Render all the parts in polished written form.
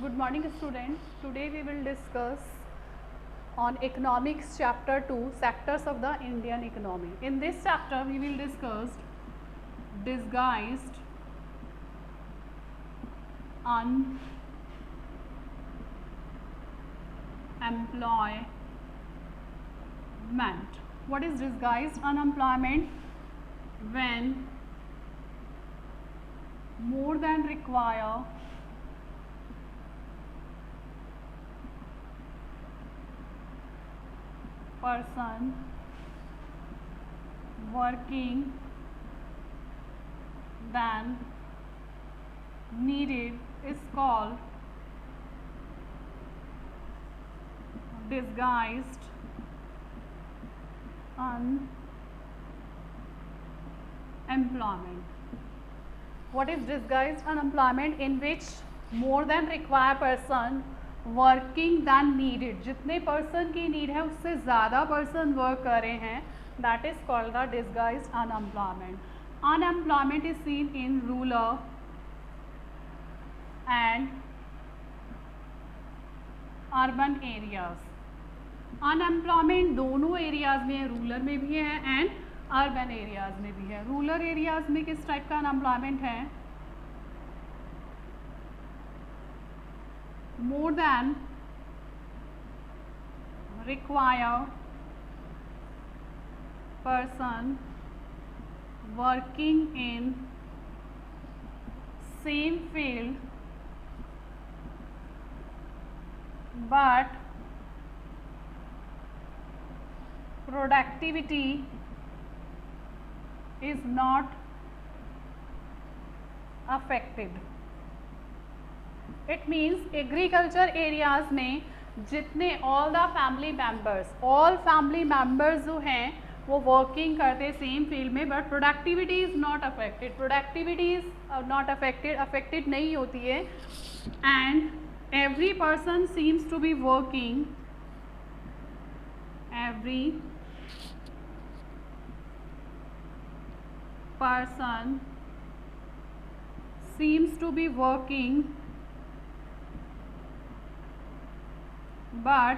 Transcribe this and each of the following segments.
Good morning students. Today we will discuss on economics chapter 2 sectors of the Indian economy. In this chapter we will discuss disguised unemployment. What is disguised unemployment? When more than require person working than needed is called disguised unemployment. What is disguised unemployment? In which more than required person working than needed, जितने person की need है उससे ज़्यादा person work कर रहे हैं, that is called the disguised unemployment. Unemployment is seen in rural and urban areas. Unemployment दोनों areas में है, रूरल में भी है एंड अर्बन एरियाज में भी है. रूरल एरियाज में किस टाइप का अनएम्प्लॉयमेंट है? more than require person working in same field but productivity is not affected. It means agriculture areas में जितने ऑल फैमिली मेम्बर्स जो हैं वो वर्किंग करते सेम फील्ड में, but productivity is not affected. Productivity is not affected नहीं होती है. And every person seems to be working, every person seems to be working but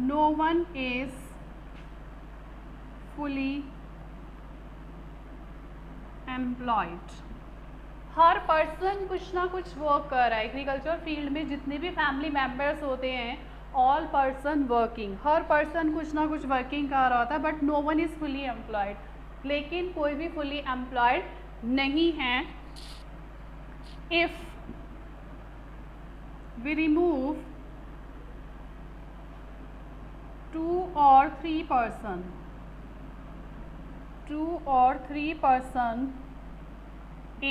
no one is fully employed. हर person कुछ ना कुछ work कर रहा है. एग्रीकल्चर फील्ड में जितने भी फैमिली मेम्बर्स होते हैं, ऑल पर्सन वर्किंग, हर पर्सन कुछ ना कुछ वर्किंग कर रहा होता है, but no one is fully employed. लेकिन कोई भी फुली एम्प्लॉयड नहीं है. If we remove 2 or 3 person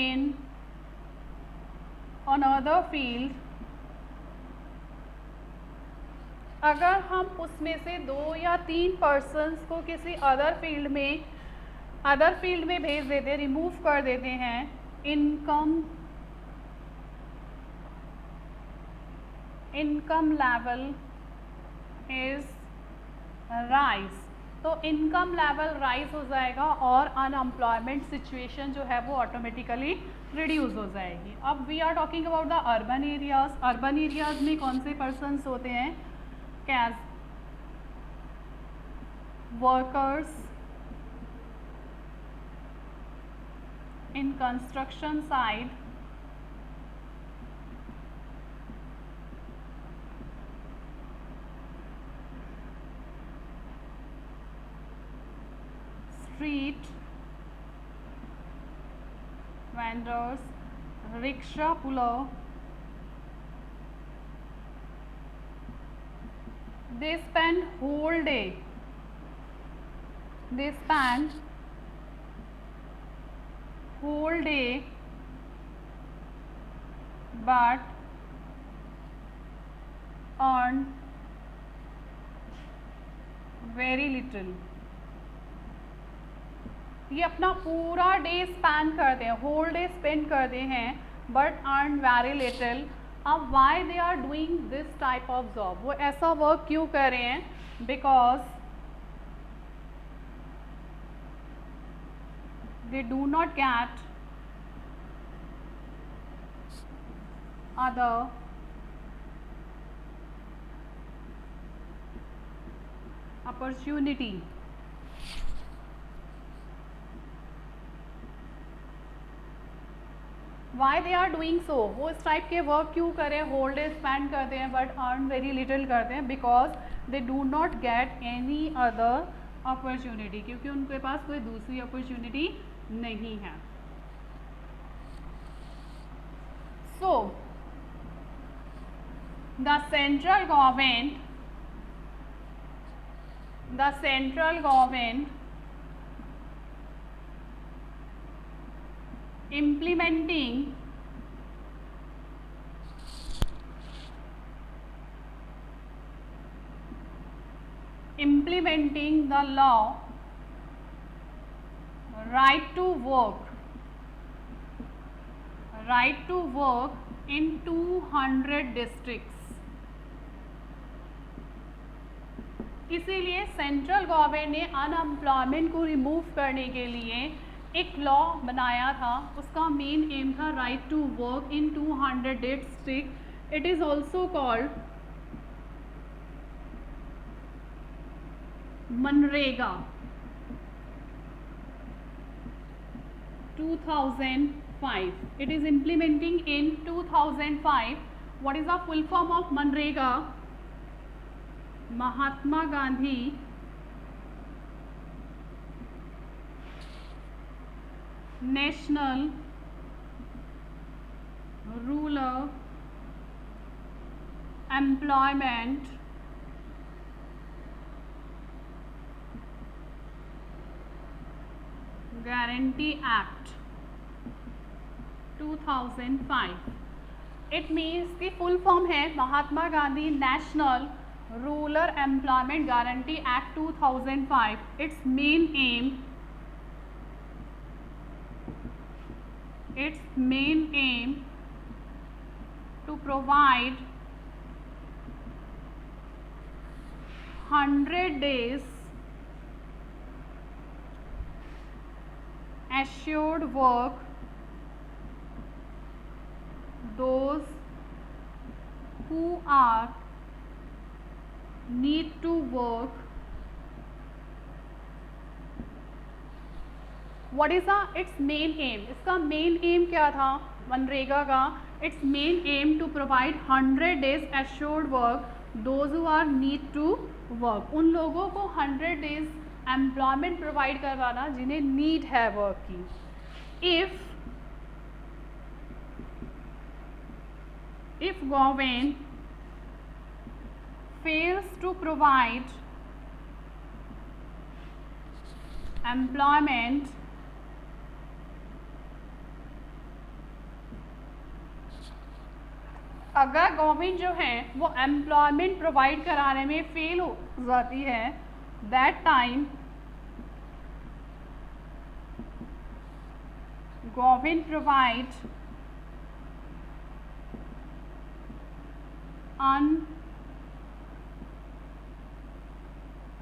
in another field, अगर हम उसमें से 2 या 3 पर्सन्स को किसी अदर फील्ड में भेज देते, रिमूव कर देते हैं, इनकम लेवल इज राइज. तो इनकम लेवल राइज हो जाएगा और अनएम्प्लॉयमेंट सिचुएशन जो है वो ऑटोमेटिकली रिड्यूस हो जाएगी. अब we are talking about the urban areas. Urban areas में कौन से पर्सन्स होते हैं? Casual workers in construction site, street vendors, rickshaw puller, they spend whole day but earn very little. ये अपना पूरा डे स्पेंड करते हैं, होल डे स्पेंड करते हैं, बट अर्न वेरी लिटिल. अब why they are doing this type of job? वो ऐसा वर्क क्यों कर रहे हैं? Because they do not get other opportunity. Why they are doing so, वो इस टाइप के वर्क क्यों करें, होल डे स्पेंड करते हैं बट अर्न वेरी लिटिल करते हैं, because they do not get any other opportunity, क्योंकि उनके पास कोई दूसरी अपॉर्चुनिटी नहीं है. So the central government implementing the law right to work in 200 districts. इसीलिए सेंट्रल गवर्नमेंट ने अनएम्प्लॉयमेंट को रिमूव करने के लिए एक लॉ बनाया था. उसका मेन एम था right to work in 200 district. It is also called MNREGA 2005. It is implementing in 2005. What is the full form of MNREGA? Mahatma Gandhi national rural employment guarantee act 2005. It means की फुल फॉर्म है Mahatma Gandhi national rural employment guarantee act 2005. It's main aim to provide 100 days assured work those who are need to work. What is its main aim? इसका main aim क्या था मनरेगा का? Its main aim to provide 100 days assured work those who are need to work. उन लोगों को 100 days employment provide करवाना जिन्हें need है वर्क की. if government fails to provide employment अगर गवर्नमेंट जो है वो एम्प्लॉयमेंट प्रोवाइड कराने में फेल हो जाती है, that time government provide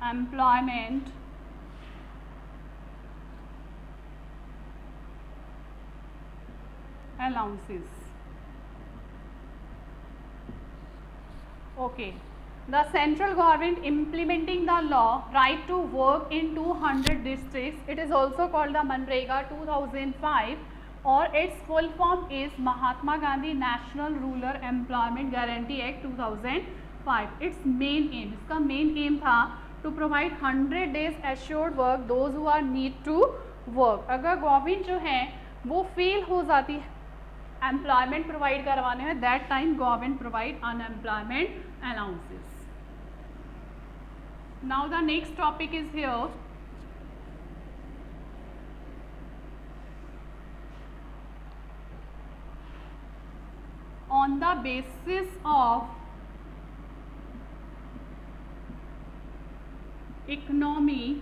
unemployment allowances. Okay, the central government implementing the law right to work in 200 districts. It is also called the MNREGA 2005 और its full form is Mahatma Gandhi national rural employment guarantee act 2005. its main aim, इसका main aim था to provide 100 days assured work those who are need to work. अगर government जो है वो fail हो जाती है एम्प्लॉयमेंट प्रोवाइड करवाने में, that time government provide unemployment allowances. Now the next topic is here. On the basis of economy,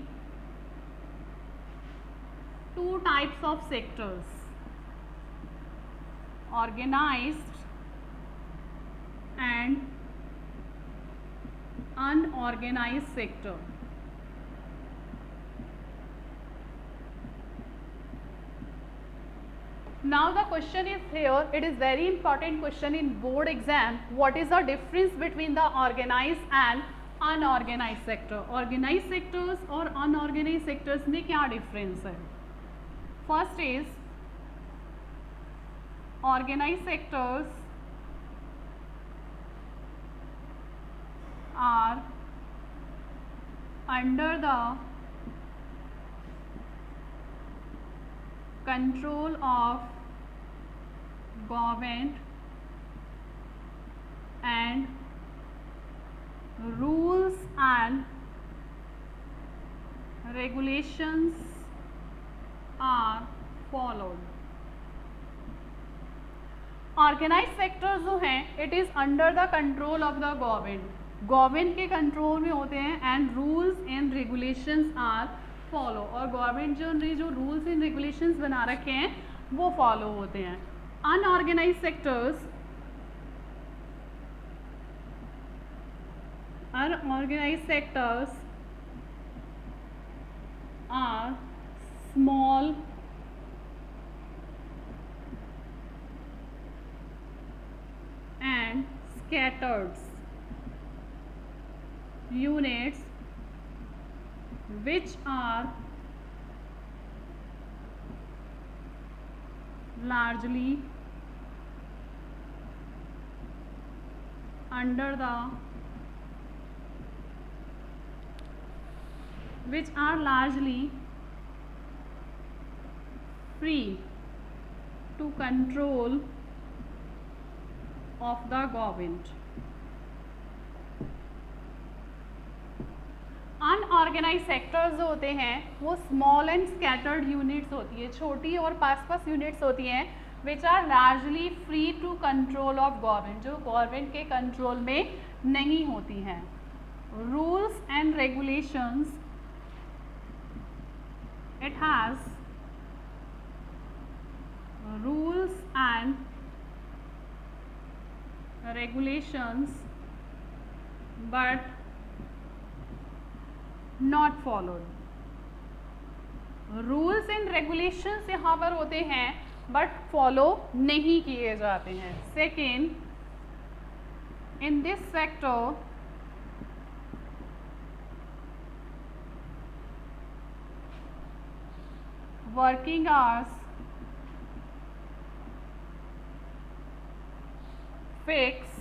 two types of sectors: organized and unorganized sector. Now the question is here, it is very important question in board exam. What is the difference between the organized and unorganized sector? Organized sectors और unorganized sectors में क्या difference है? First is organized sectors are under the control of government and rules and regulations are followed. Organise sector जो हैं it is under the control of the government के control में होते हैं and rules and regulations are follow, और government जो ने जो रूल्स एंड रेगुलेशंस बना रखे हैं वो फॉलो होते हैं. Unorganise sectors are small and scattered units which are largely under the free to control of the government. Unorganise sectors जो होते हैं वो स्मॉल एंड स्कैटर्ड यूनिट्स होती है, छोटी और पास यूनिट्स होती हैं which are largely free to control of government, जो गवर्नमेंट के कंट्रोल में नहीं होती हैं. Rules and regulations, it has rules and regulations but not followed. रूल्स एंड रेगुलेशंस यहाँ पर होते हैं बट फॉलो नहीं किए जाते हैं. Second, in this sector working hours fix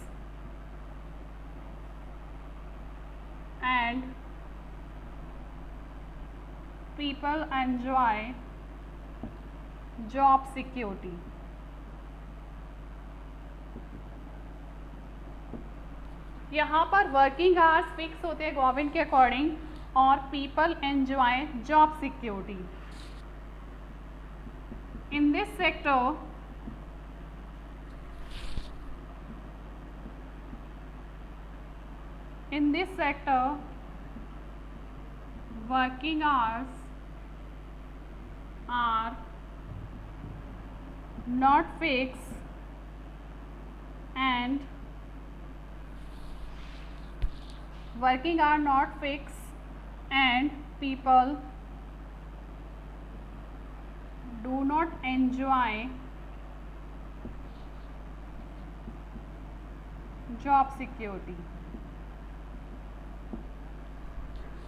and people enjoy job security. यहाँ पर वर्किंग आवर्स फिक्स होते हैं गवर्नमेंट के अकॉर्डिंग और people enjoy job security. In this sector working hours are not fixed and people do not enjoy job security.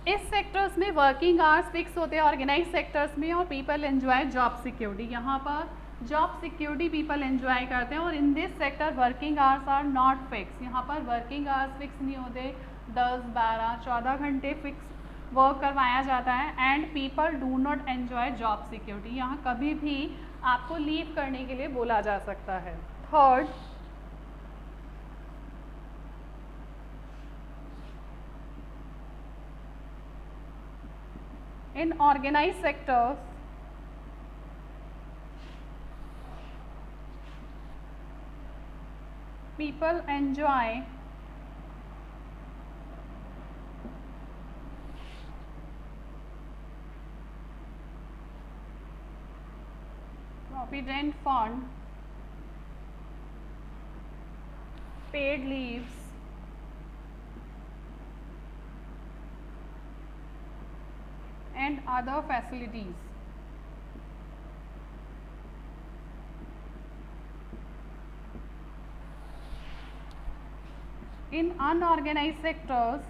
इस sectors में working hours fix होते हैं ऑर्गेनाइज सेक्टर्स में और पीपल एंजॉय जॉब सिक्योरिटी. यहाँ पर जॉब सिक्योरिटी पीपल एंजॉय करते हैं और in this sector working hours are not fix. यहाँ पर वर्किंग आवर्स फिक्स नहीं होते, 10, 12, 14 घंटे फिक्स वर्क करवाया जाता है and people do not enjoy job security. यहाँ कभी भी आपको लीव करने के लिए बोला जा सकता है. Third, in organized sectors people enjoy provident fund, paid leaves, and other facilities. in unorganized sectors,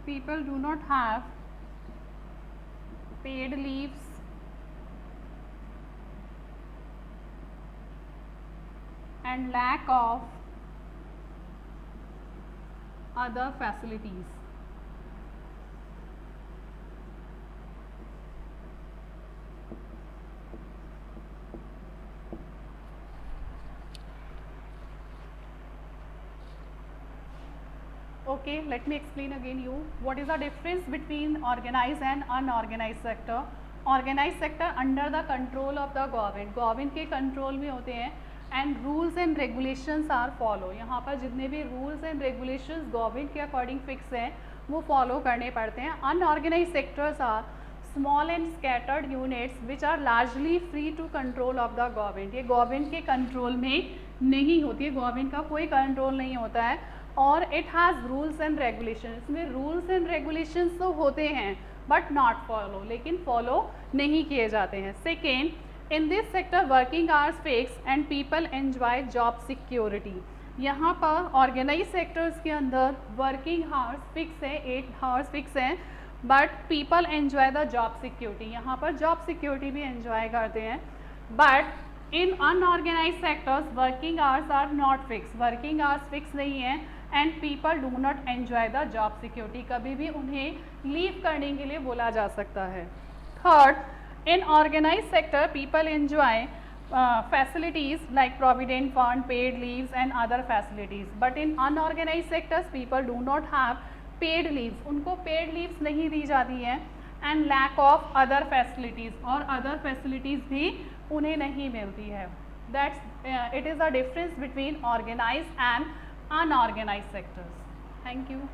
people do not have paid leaves and lack of other facilities. Okay, let me explain again you what is the difference between organized and unorganized sector. Organized sector under the control of the government के control में होते हैं and rules and regulations are follow. यहाँ पर जितने भी rules and regulations government के according fix हैं वो फॉलो करने पड़ते हैं. Unorganise sectors are small and scattered units which are largely free to control of the government. ये गवर्नमेंट के कंट्रोल में नहीं होती है, गवर्नमेंट का कोई कंट्रोल नहीं होता है. और it has rules and regulation. इसमें रूल्स एंड रेगुलेशंस तो होते हैं बट नॉट फॉलो, लेकिन फॉलो नहीं किए जाते हैं. Second, in this sector working hours fix and people enjoy job security. यहाँ पर ऑर्गेनाइज सेक्टर्स के अंदर वर्किंग आवर्स फिक्स है, 8 आवर्स फिक्स हैं, but people enjoy the job security. यहाँ पर जॉब सिक्योरिटी भी एंजॉय करते हैं. But in unorganise sectors working hours are not fix. Working hours fix नहीं है and people do not enjoy the job security. कभी भी उन्हें लीव करने के लिए बोला जा सकता है. Third, in organized sector people enjoy facilities like provident fund, paid leaves and other facilities, but in unorganized sectors people do not have paid leaves. उनको paid leaves नहीं दी जाती हैं and lack of other facilities, और other facilities भी उन्हें नहीं मिलती है. That's it is a difference between organized and unorganized sectors. Thank you.